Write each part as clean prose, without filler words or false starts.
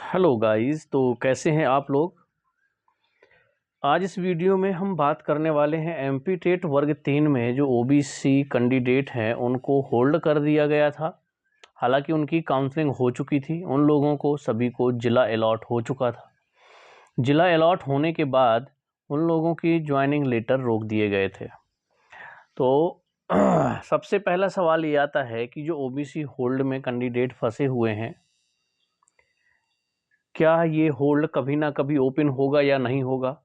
Hello guys, तो कैसे हैं आप लोग। आज इस वीडियो में हम बात करने वाले हैं एमपी टेट वर्ग 3 में जो ओबीसी कैंडिडेट हैं उनको होल्ड कर दिया गया था। हालांकि उनकी काउंसलिंग हो चुकी थी, उन लोगों को सभी को जिला अलॉट हो चुका था। जिला अलॉट होने के बाद उन लोगों की ज्वाइनिंग लेटर रोक दिए गए थे। तो सबसे पहला सवाल ये आता है कि जो ओबीसी होल्ड में कैंडिडेट फंसे हुए हैं, क्या ये होल्ड कभी ना कभी ओपन होगा या नहीं होगा।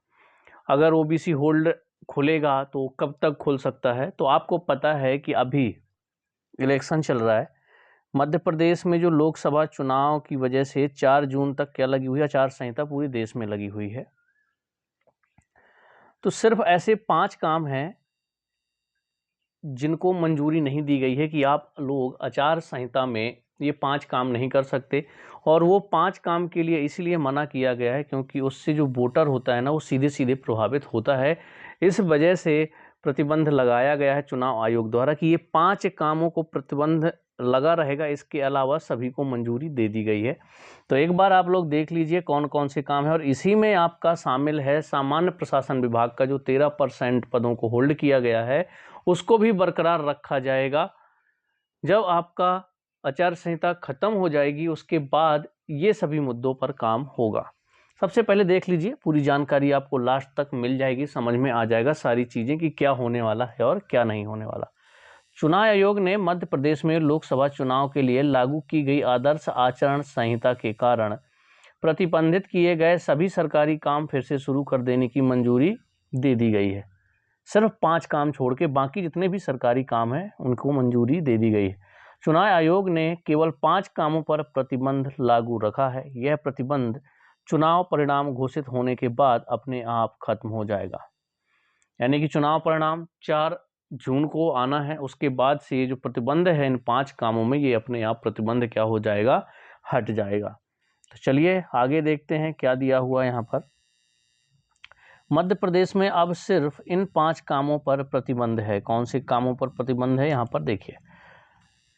अगर ओबीसी होल्ड खुलेगा तो कब तक खुल सकता है। तो आपको पता है कि अभी इलेक्शन चल रहा है मध्य प्रदेश में। जो लोकसभा चुनाव की वजह से 4 जून तक क्या लगी हुई है, आचार संहिता पूरे देश में लगी हुई है। तो सिर्फ ऐसे 5 काम हैं जिनको मंजूरी नहीं दी गई है कि आप लोग आचार संहिता में ये 5 काम नहीं कर सकते। और वो 5 काम के लिए इसलिए मना किया गया है क्योंकि उससे जो वोटर होता है ना, वो सीधे सीधे प्रभावित होता है। इस वजह से प्रतिबंध लगाया गया है चुनाव आयोग द्वारा कि ये 5 कामों को प्रतिबंध लगा रहेगा। इसके अलावा सभी को मंजूरी दे दी गई है। तो एक बार आप लोग देख लीजिए कौन कौन से काम है। और इसी में आपका शामिल है सामान्य प्रशासन विभाग का जो 13% पदों को होल्ड किया गया है, उसको भी बरकरार रखा जाएगा। जब आपका आचार संहिता खत्म हो जाएगी उसके बाद ये सभी मुद्दों पर काम होगा। सबसे पहले देख लीजिए, पूरी जानकारी आपको लास्ट तक मिल जाएगी, समझ में आ जाएगा सारी चीज़ें कि क्या होने वाला है और क्या नहीं होने वाला। चुनाव आयोग ने मध्य प्रदेश में लोकसभा चुनाव के लिए लागू की गई आदर्श आचरण संहिता के कारण प्रतिबंधित किए गए सभी सरकारी काम फिर से शुरू कर देने की मंजूरी दे दी गई है। सिर्फ 5 काम छोड़ के बाकी जितने भी सरकारी काम हैं उनको मंजूरी दे दी गई है। चुनाव आयोग ने केवल 5 कामों पर प्रतिबंध लागू रखा है। यह प्रतिबंध चुनाव परिणाम घोषित होने के बाद अपने आप खत्म हो जाएगा। यानी कि चुनाव परिणाम 4 जून को आना है, उसके बाद से ये जो प्रतिबंध है इन 5 कामों में, ये अपने आप प्रतिबंध क्या हो जाएगा, हट जाएगा। तो चलिए आगे देखते हैं क्या दिया हुआ है यहाँ पर। मध्य प्रदेश में अब सिर्फ इन 5 कामों पर प्रतिबंध है। कौन से कामों पर प्रतिबंध है यहाँ पर देखिए।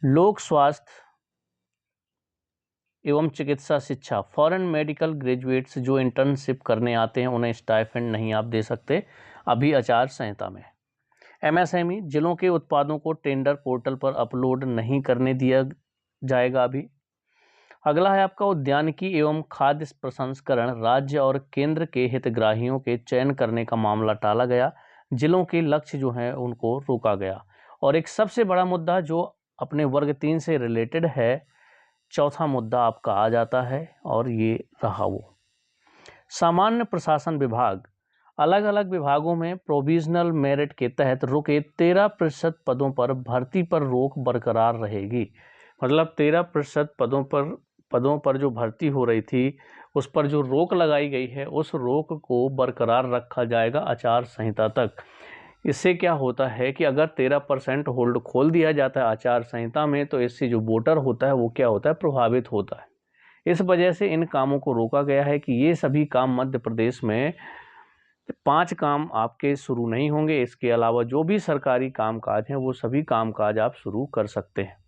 लोक स्वास्थ्य एवं चिकित्सा शिक्षा, फॉरेन मेडिकल ग्रेजुएट्स जो इंटर्नशिप करने आते हैं उन्हें स्टाइपेंड नहीं आप दे सकते अभी आचार संहिता में। एमएसएमई, जिलों के उत्पादों को टेंडर पोर्टल पर अपलोड नहीं करने दिया जाएगा अभी। अगला है आपका उद्यानिकी एवं खाद्य प्रसंस्करण, राज्य और केंद्र के हितग्राहियों के चयन करने का मामला टाला गया। जिलों के लक्ष्य जो हैं उनको रोका गया। और एक सबसे बड़ा मुद्दा जो अपने वर्ग 3 से रिलेटेड है, चौथा मुद्दा आपका आ जाता है और ये रहा वो सामान्य प्रशासन विभाग। अलग अलग विभागों में प्रोविजनल मेरिट के तहत रुके 13% पदों पर भर्ती पर रोक बरकरार रहेगी। मतलब 13% पदों पर जो भर्ती हो रही थी उस पर जो रोक लगाई गई है, उस रोक को बरकरार रखा जाएगा आचार संहिता तक। इससे क्या होता है कि अगर 13% होल्ड खोल दिया जाता है आचार संहिता में, तो इससे जो वोटर होता है वो क्या होता है, प्रभावित होता है। इस वजह से इन कामों को रोका गया है कि ये सभी काम मध्य प्रदेश में 5 काम आपके शुरू नहीं होंगे। इसके अलावा जो भी सरकारी कामकाज हैं वो सभी कामकाज आप शुरू कर सकते हैं।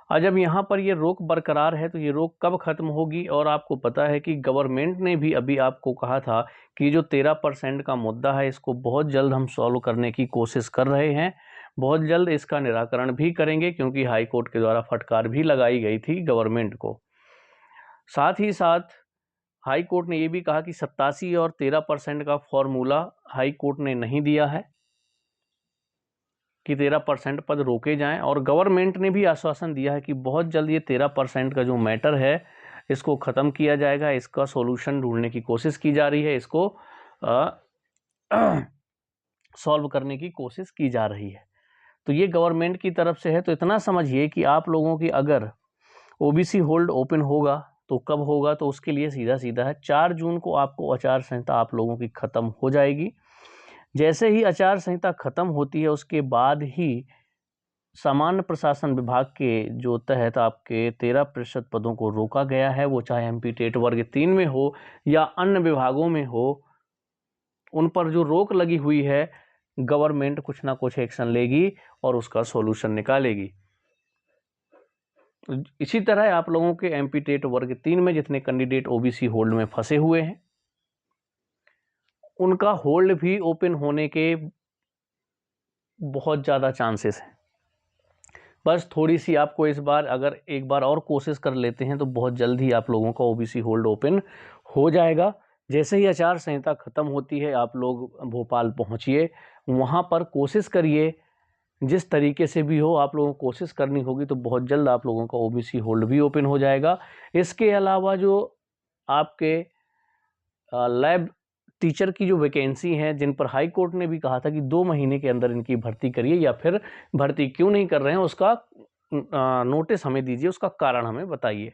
और जब यहाँ पर ये रोक बरकरार है तो ये रोक कब खत्म होगी। और आपको पता है कि गवर्नमेंट ने भी अभी आपको कहा था कि जो 13% का मुद्दा है इसको बहुत जल्द हम सॉल्व करने की कोशिश कर रहे हैं, बहुत जल्द इसका निराकरण भी करेंगे, क्योंकि हाई कोर्ट के द्वारा फटकार भी लगाई गई थी गवर्नमेंट को। साथ ही साथ हाई कोर्ट ने ये भी कहा कि 87 और 13% का फॉर्मूला हाई कोर्ट ने नहीं दिया है कि 13% पद रोके जाएं। और गवर्नमेंट ने भी आश्वासन दिया है कि बहुत जल्द ये 13% का जो मैटर है इसको ख़त्म किया जाएगा, इसका सॉल्यूशन ढूंढने की कोशिश की जा रही है, इसको सॉल्व करने की कोशिश की जा रही है। तो ये गवर्नमेंट की तरफ से है। तो इतना समझिए कि आप लोगों की अगर ओबीसी होल्ड ओपन होगा तो कब होगा, तो उसके लिए सीधा सीधा है 4 जून को आपको आचार संहिता आप लोगों की ख़त्म हो जाएगी। जैसे ही आचार संहिता खत्म होती है उसके बाद ही सामान्य प्रशासन विभाग के जो तहत आपके 13% पदों को रोका गया है, वो चाहे एमपी टेट वर्ग 3 में हो या अन्य विभागों में हो, उन पर जो रोक लगी हुई है गवर्नमेंट कुछ ना कुछ एक्शन लेगी और उसका सॉल्यूशन निकालेगी। इसी तरह आप लोगों के एमपी-टेट वर्ग 3 में जितने कैंडिडेट ओबीसी होल्ड में फंसे हुए हैं, उनका होल्ड भी ओपन होने के बहुत ज़्यादा चांसेस हैं। बस थोड़ी सी आपको इस बार अगर एक बार और कोशिश कर लेते हैं तो बहुत जल्द ही आप लोगों का ओबीसी होल्ड ओपन हो जाएगा। जैसे ही आचार संहिता ख़त्म होती है, आप लोग भोपाल पहुंचिए, वहां पर कोशिश करिए, जिस तरीके से भी हो आप लोगों को कोशिश करनी होगी, तो बहुत जल्द आप लोगों का ओबीसी होल्ड भी ओपन हो जाएगा। इसके अलावा जो आपके लैब टीचर की जो वैकेंसी हैं, जिन पर हाई कोर्ट ने भी कहा था कि 2 महीने के अंदर इनकी भर्ती करिए, या फिर भर्ती क्यों नहीं कर रहे हैं उसका नोटिस हमें दीजिए, उसका कारण हमें बताइए।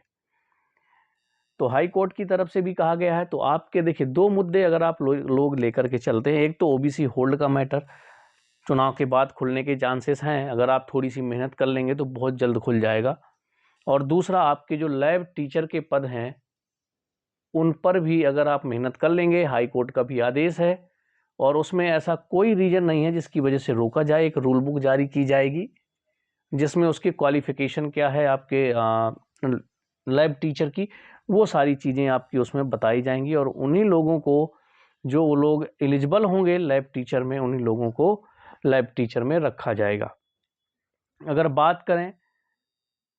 तो हाई कोर्ट की तरफ से भी कहा गया है। तो आपके देखिए 2 मुद्दे अगर आप लोग लेकर के चलते हैं, एक तो ओबीसी होल्ड का मैटर, चुनाव के बाद खुलने के चांसेस हैं, अगर आप थोड़ी सी मेहनत कर लेंगे तो बहुत जल्द खुल जाएगा। और दूसरा, आपके जो लैब टीचर के पद हैं उन पर भी अगर आप मेहनत कर लेंगे, हाई कोर्ट का भी आदेश है और उसमें ऐसा कोई रीज़न नहीं है जिसकी वजह से रोका जाए। एक रूल बुक जारी की जाएगी जिसमें उसके क्वालिफ़िकेशन क्या है, आपके लैब टीचर की, वो सारी चीज़ें आपकी उसमें बताई जाएंगी और उन्हीं लोगों को, जो वो लोग एलिजिबल होंगे लैब टीचर में, उन्हीं लोगों को लैब टीचर में रखा जाएगा। अगर बात करें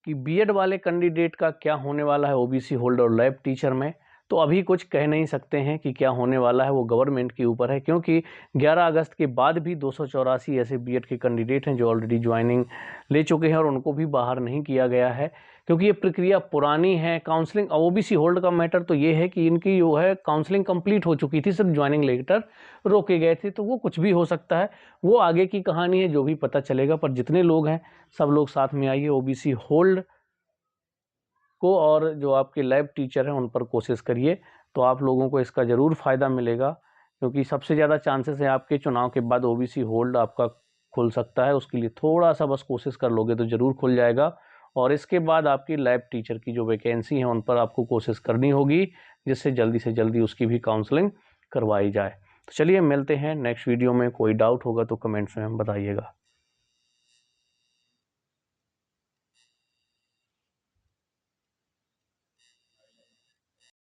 कि बीएड वाले कैंडिडेट का क्या होने वाला है ओबीसी होल्ड और लैब टीचर में, तो अभी कुछ कह नहीं सकते हैं कि क्या होने वाला है, वो गवर्नमेंट के ऊपर है, क्योंकि 11 अगस्त के बाद भी 284 ऐसे बीएड के कैंडिडेट हैं जो ऑलरेडी ज्वाइनिंग ले चुके हैं और उनको भी बाहर नहीं किया गया है, क्योंकि ये प्रक्रिया पुरानी है। काउंसलिंग ओबीसी होल्ड का मैटर तो ये है कि इनकी जो है काउंसलिंग कंप्लीट हो चुकी थी, सिर्फ ज्वाइनिंग लेटर रोके गए थे, तो वो कुछ भी हो सकता है, वो आगे की कहानी है, जो भी पता चलेगा। पर जितने लोग हैं सब लोग साथ में आइए, ओबीसी होल्ड को और जो आपके लैब टीचर हैं उन पर कोशिश करिए, तो आप लोगों को इसका ज़रूर फ़ायदा मिलेगा, क्योंकि सबसे ज़्यादा चांसेस है आपके चुनाव के बाद ओबीसी होल्ड आपका खुल सकता है। उसके लिए थोड़ा सा बस कोशिश कर लोगे तो ज़रूर खुल जाएगा। और इसके बाद आपकी लैब टीचर की जो वैकेंसी है उन पर आपको कोशिश करनी होगी, जिससे जल्दी से जल्दी उसकी भी काउंसलिंग करवाई जाए। तो चलिए मिलते हैं नेक्स्ट वीडियो में। कोई डाउट होगा तो कमेंट्स में बताइएगा।